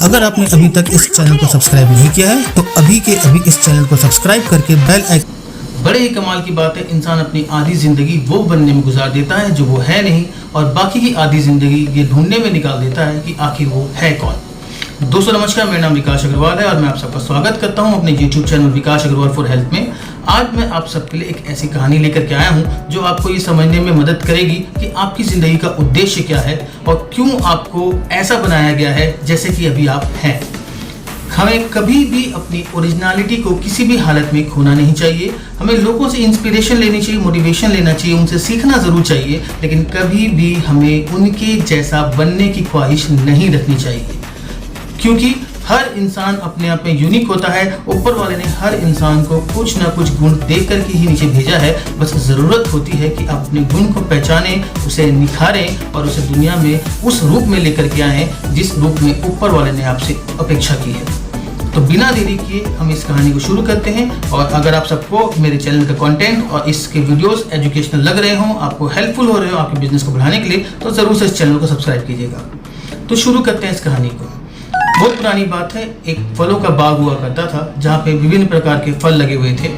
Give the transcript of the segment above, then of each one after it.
अगर आपने अभी तक इस चैनल को सब्सक्राइब नहीं किया है तो अभी के अभी इस चैनल को सब्सक्राइब करके बेल आइकन। बड़े ही कमाल की बात है, इंसान अपनी आधी जिंदगी वो बनने में गुजार देता है जो वो है नहीं, और बाकी की आधी जिंदगी ये ढूंढने में निकाल देता है कि आखिर वो है कौन। दोस्तों नमस्कार, मेरा नाम विकास अग्रवाल है और मैं आप सबका स्वागत करता हूं अपने YouTube channel Vikas Agarwal for health में। आज मैं आप सबके लिए एक ऐसी कहानी लेकर के आया हूं जो आपको ये समझने में मदद करेगी कि आपकी ज़िंदगी का उद्देश्य क्या है और क्यों आपको ऐसा बनाया गया है जैसे कि अभी आप हैं। हमें कभी भी अपनी ओरिजिनलिटी को किसी भी हालत में खोना नहीं चाहिए। हमें लोगों से इंस्पिरेशन लेनी चाहिए, मोटिवेशन लेना चाहिए, उनसे सीखना ज़रूर चाहिए, लेकिन कभी भी हमें उनके जैसा बनने की ख्वाहिश नहीं रखनी चाहिए, क्योंकि हर इंसान अपने आप में यूनिक होता है। ऊपर वाले ने हर इंसान को कुछ ना कुछ गुण देख करके ही नीचे भेजा है। बस ज़रूरत होती है कि आप अपने गुण को पहचानें, उसे निखारें और उसे दुनिया में उस रूप में लेकर के आएँ जिस रूप में ऊपर वाले ने आपसे अपेक्षा की है। तो बिना देरी किए हम इस कहानी को शुरू करते हैं। और अगर आप सबको मेरे चैनल का कंटेंट और इसके वीडियोस एजुकेशनल लग रहे हों, आपको हेल्पफुल हो रहे हो आपके बिजनेस को बढ़ाने के लिए, तो ज़रूर से इस चैनल को सब्सक्राइब कीजिएगा। तो शुरू करते हैं इस कहानी को। बहुत पुरानी बात है, एक फलों का बाग हुआ करता था जहाँ पे विभिन्न प्रकार के फल लगे हुए थे।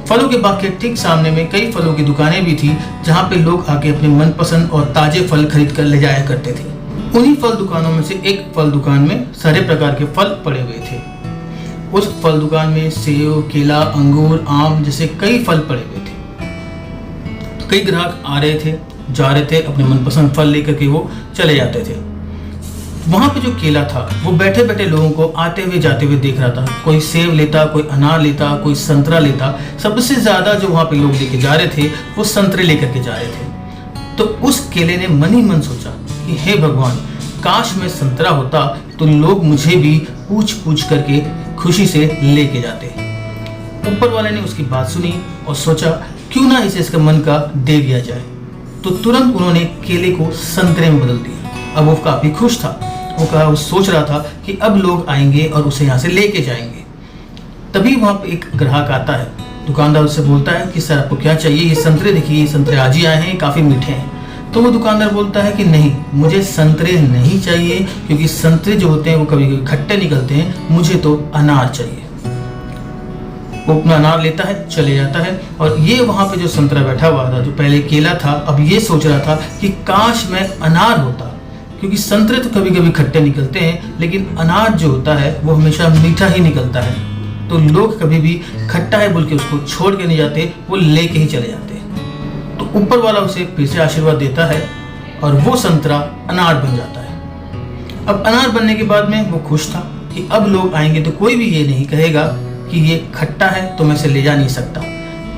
फलों के बाग के ठीक सामने में कई फलों की दुकानें भी थी जहाँ पे लोग आके अपने मनपसंद और ताजे फल खरीद कर ले जाया करते थे। उन्हीं फल दुकानों में से एक फल दुकान में सारे प्रकार के फल पड़े हुए थे। उस फल दुकान में सेब, केला, अंगूर, आम जैसे कई फल पड़े हुए थे। कई ग्राहक आ रहे थे, जा रहे थे, अपने मनपसंद फल लेकर के वो चले जाते थे। वहाँ पे जो केला था वो बैठे बैठे लोगों को आते हुए जाते हुए देख रहा था। कोई सेब लेता, कोई अनार लेता, कोई संतरा लेता। सबसे ज़्यादा जो वहाँ पे लोग लेके जा रहे थे वो संतरे लेकर के जा रहे थे। तो उस केले ने मन ही मन सोचा कि हे भगवान, काश मैं संतरा होता तो लोग मुझे भी पूछ पूछ करके खुशी से लेके जाते। ऊपर वाले ने उसकी बात सुनी और सोचा क्यों ना इसे इसका मन का दे दिया जाए। तो तुरंत उन्होंने केले को संतरे में बदल दिया। अब वो काफ़ी खुश था। वो सोच रहा था कि अब लोग आएंगे और उसे यहाँ से लेके जाएंगे। तभी वहाँ पे एक ग्राहक आता है। दुकानदार उससे बोलता है कि सर आपको क्या चाहिए? ये संतरे देखिए, ये संतरे आज ही आए हैं, काफ़ी मीठे हैं। तो वो दुकानदार बोलता है कि नहीं, मुझे संतरे नहीं चाहिए, क्योंकि संतरे जो होते हैं वो कभी कभी खट्टे निकलते हैं, मुझे तो अनार चाहिए। वो अपना अनार लेता है, चले जाता है। और ये वहाँ पे जो संतरा बैठा हुआ था, जो पहले केला था, अब ये सोच रहा था कि काश मैं अनार होता, क्योंकि संतरे तो कभी कभी खट्टे निकलते हैं, लेकिन अनार जो होता है वो हमेशा मीठा ही निकलता है। तो लोग कभी भी खट्टा है बोल के उसको छोड़ के नहीं जाते, वो लेके ही चले जाते हैं। तो ऊपर वाला उसे फिर से आशीर्वाद देता है और वो संतरा अनार बन जाता है। अब अनार बनने के बाद में वो खुश था कि अब लोग आएंगे तो कोई भी ये नहीं कहेगा कि ये खट्टा है तो मैं इसे ले जा नहीं सकता।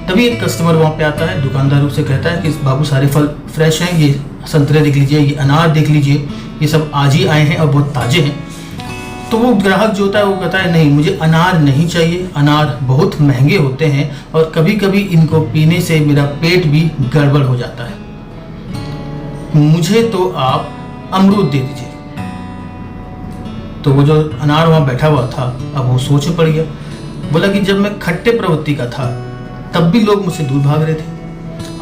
तभी एक कस्टमर वहाँ पे आता है। दुकानदार उससे कहता है कि बाबू सारे फल फ्रेश हैं, ये संतरे देख लीजिए, ये अनार देख लीजिए, ये सब आज ही आए हैं और बहुत ताज़े हैं। तो वो ग्राहक जो होता है वो कहता है नहीं, मुझे अनार नहीं चाहिए, अनार बहुत महंगे होते हैं और कभी कभी इनको पीने से मेरा पेट भी गड़बड़ हो जाता है, मुझे तो आप अमरूद दे दीजिए। तो वो जो अनार वहाँ बैठा हुआ था अब वो सोच में पड़ गया। बोला कि जब मैं खट्टे प्रवृत्ति का था तब भी लोग मुझसे दूर भाग रहे थे,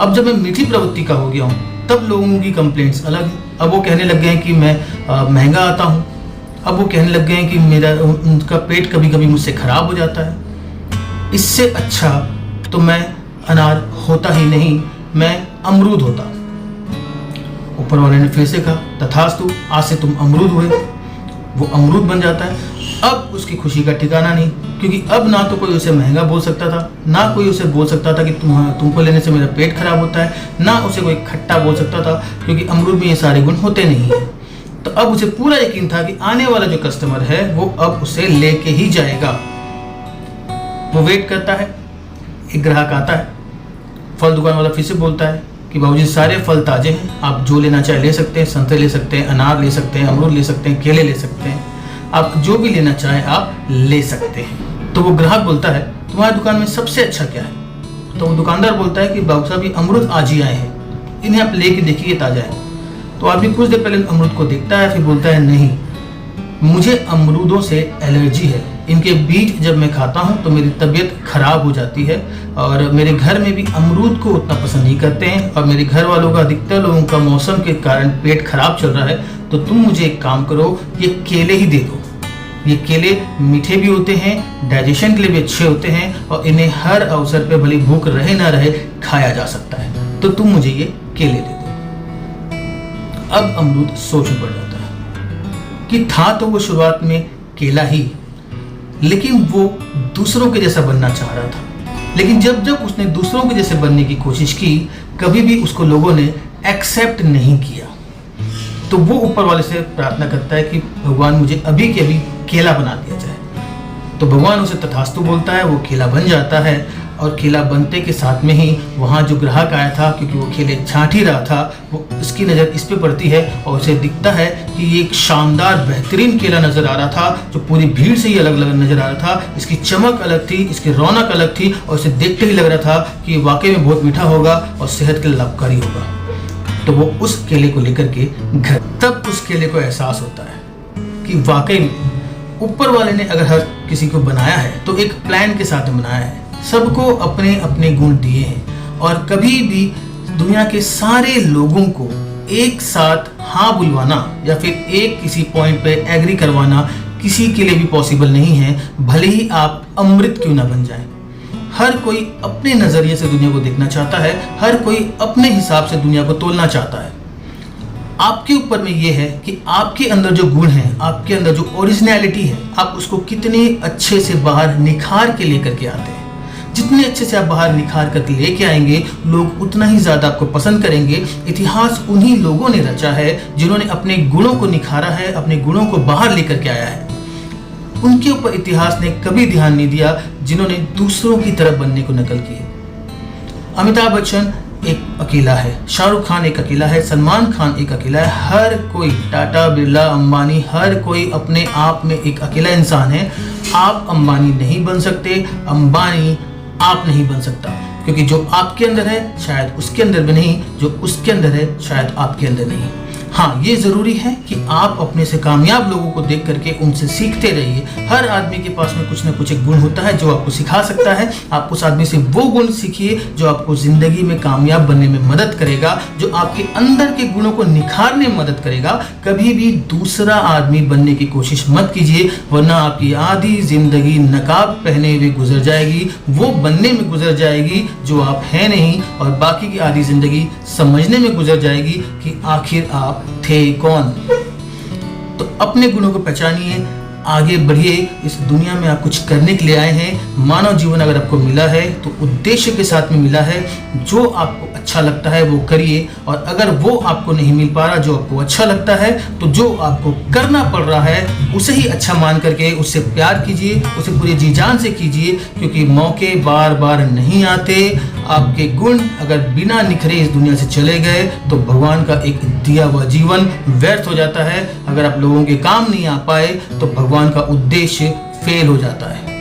अब जब मैं मीठी प्रवृत्ति का हो गया हूँ तब लोगों की कंप्लेंट्स अलग है। अब वो कहने लग गए हैं कि मैं महंगा आता हूँ। अब वो कहने लग गए हैं कि मेरा उनका पेट कभी कभी मुझसे ख़राब हो जाता है। इससे अच्छा तो मैं अनार होता ही नहीं, मैं अमरूद होता। ऊपर वाले ने फिर से कहा तथास्तु, आज से तुम अमरूद हुए। वो अमरूद बन जाता है। अब उसकी खुशी का ठिकाना नहीं, क्योंकि अब ना तो कोई उसे महंगा बोल सकता था, ना कोई उसे बोल सकता था कि तुमको लेने से मेरा पेट खराब होता है, ना उसे कोई खट्टा बोल सकता था, क्योंकि अमरूद में ये सारे गुण होते नहीं हैं। तो अब उसे पूरा यकीन था कि आने वाला जो कस्टमर है वो अब उसे लेके ही जाएगा। वो वेट करता है, एक ग्राहक आता है। फल दुकान वाला फिर से बोलता है कि बाबूजी सारे फल ताजे हैं, आप जो लेना चाहे ले सकते हैं, संतरे ले सकते हैं, अनार ले सकते हैं, अमरूद ले सकते हैं, केले ले सकते हैं, आप जो भी लेना चाहें आप ले सकते हैं। तो वो ग्राहक बोलता है तुम्हारी दुकान में सबसे अच्छा क्या है? तो वो दुकानदार बोलता है कि बाबू साहब ये अमरूद आज ही आए हैं, इन्हें आप लेके देखिए ताज़ा है। तो आदमी कुछ देर पहले अमरूद को देखता है, फिर बोलता है नहीं, मुझे अमरूदों से एलर्जी है, इनके बीज जब मैं खाता हूँ तो मेरी तबीयत खराब हो जाती है और मेरे घर में भी अमरूद को उतना पसंद नहीं करते हैं और मेरे घर वालों का, अधिकतर लोगों का मौसम के कारण पेट खराब चल रहा है, तो तुम मुझे एक काम करो, ये केले ही दे दो। ये केले मीठे भी होते हैं, डाइजेशन के लिए भी अच्छे होते हैं और इन्हें हर अवसर पे भले भूख रहे ना रहे खाया जा सकता है। तो तुम मुझे ये केले दे दो। अब अमरूद सोच में पड़ जाता है कि था तो वो शुरुआत में केला ही, लेकिन वो दूसरों के जैसा बनना चाह रहा था। लेकिन जब जब उसने दूसरों के जैसे बनने की कोशिश की, कभी भी उसको लोगों ने एक्सेप्ट नहीं किया। तो वो ऊपर वाले से प्रार्थना करता है कि भगवान मुझे अभी के अभी केला बना दिया जाए। तो भगवान उसे तथास्तु बोलता है, वो केला बन जाता है और केला बनते के साथ में ही वहाँ जो ग्राहक आया था, क्योंकि वो केले छांट ही रहा था, वो उसकी नज़र इस पे पड़ती है और उसे दिखता है कि ये एक शानदार बेहतरीन केला नज़र आ रहा था जो पूरी भीड़ से ही अलग अलग नज़र आ रहा था। इसकी चमक अलग थी, इसकी रौनक अलग थी और उसे देखते ही लग रहा था कि ये वाकई में बहुत मीठा होगा और सेहत के लिए लाभकारी होगा। तो वो उस केले को लेकर के घर, तब उस केले को एहसास होता है कि वाकई ऊपर वाले ने अगर हर किसी को बनाया है तो एक प्लान के साथ बनाया है, सबको अपने अपने गुण दिए हैं और कभी भी दुनिया के सारे लोगों को एक साथ हाँ बुलवाना या फिर एक किसी पॉइंट पे एग्री करवाना किसी के लिए भी पॉसिबल नहीं है, भले ही आप अमृत क्यों ना बन जाएं। हर कोई अपने नजरिए से दुनिया को देखना चाहता है, हर कोई अपने हिसाब से दुनिया को तोलना चाहता है। आपके ऊपर में ये है कि आपके अंदर जो गुण है, आपके अंदर जो ओरिजिनलिटी है, आप उसको कितने अच्छे से बाहर निखार के लेकर के आते हैं। जितने अच्छे से आप बाहर निखार करके लेके आएंगे, लोग उतना ही ज्यादा आपको पसंद करेंगे। इतिहास उन्हीं लोगों ने रचा है जिन्होंने अपने गुणों को निखारा है, अपने गुणों को बाहर लेकर के आया है। उनके ऊपर इतिहास ने कभी ध्यान नहीं दिया जिन्होंने दूसरों की तरफ बनने को नकल की है। अमिताभ बच्चन एक अकेला है, शाहरुख खान एक अकेला है, सलमान खान एक अकेला है, हर कोई, टाटा, बिरला, अंबानी, हर कोई अपने आप में एक अकेला इंसान है। आप अंबानी नहीं बन सकते, अंबानी आप नहीं बन सकता, क्योंकि जो आपके अंदर है शायद उसके अंदर भी नहीं, जो उसके अंदर है शायद आपके अंदर नहीं। हाँ, ये जरूरी है कि आप अपने से कामयाब लोगों को देख करके उनसे सीखते रहिए। हर आदमी के पास में कुछ ना कुछ एक गुण होता है जो आपको सिखा सकता है। आप उस आदमी से वो गुण सीखिए जो आपको जिंदगी में कामयाब बनने में मदद करेगा, जो आपके अंदर के गुणों को निखारने में मदद करेगा। कभी भी दूसरा आदमी बनने की कोशिश मत कीजिए, वरना आपकी आधी जिंदगी नकाब पहने हुए गुजर जाएगी, वो बनने में गुजर जाएगी जो आप हैं नहीं, और बाकी की आधी जिंदगी समझने में गुजर जाएगी कि आखिर आप थे कौन। तो अपने गुणों को पहचानिए, आगे बढ़िए। इस दुनिया में आप कुछ करने के लिए आए हैं। मानव जीवन अगर आपको मिला है तो उद्देश्य के साथ में मिला है। जो आपको अच्छा लगता है वो करिए, और अगर वो आपको नहीं मिल पा रहा जो आपको अच्छा लगता है, तो जो आपको करना पड़ रहा है उसे ही अच्छा मान करके उससे प्यार कीजिए, उसे पूरी जी जान से कीजिए, क्योंकि मौके बार बार नहीं आते। आपके गुण अगर बिना निखरे इस दुनिया से चले गए तो भगवान का एक दिया हुआ जीवन व्यर्थ हो जाता है। अगर आप लोगों के काम नहीं आ पाए तो भगवान का उद्देश्य फेल हो जाता है।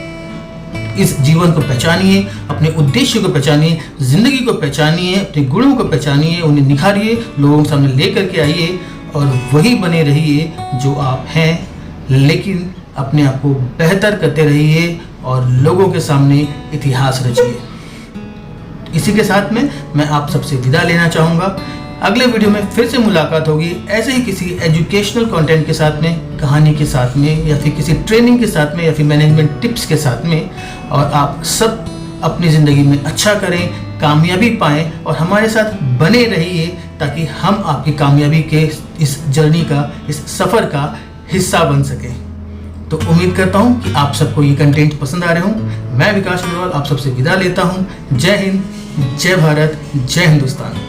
इस जीवन को पहचानिए, अपने उद्देश्य को पहचानिए, जिंदगी को पहचानिए, अपने गुणों को पहचानिए, उन्हें निखारिए, लोगों के सामने लेकर के आइए और वही बने रहिए जो आप हैं, लेकिन अपने आप को बेहतर करते रहिए और लोगों के सामने इतिहास रचिए। इसी के साथ में मैं आप सबसे विदा लेना चाहूँगा। अगले वीडियो में फिर से मुलाकात होगी ऐसे ही किसी एजुकेशनल कंटेंट के साथ में, कहानी के साथ में, या फिर किसी ट्रेनिंग के साथ में, या फिर मैनेजमेंट टिप्स के साथ में। और आप सब अपनी ज़िंदगी में अच्छा करें, कामयाबी पाएं और हमारे साथ बने रहिए, ताकि हम आपकी कामयाबी के इस जर्नी का, इस सफ़र का हिस्सा बन सकें। तो उम्मीद करता हूँ कि आप सबको ये कंटेंट पसंद आ रहे हों। मैं विकास अग्रवाल आप सबसे विदा लेता हूँ। जय हिंद, जय भारत, जय हिंदुस्तान।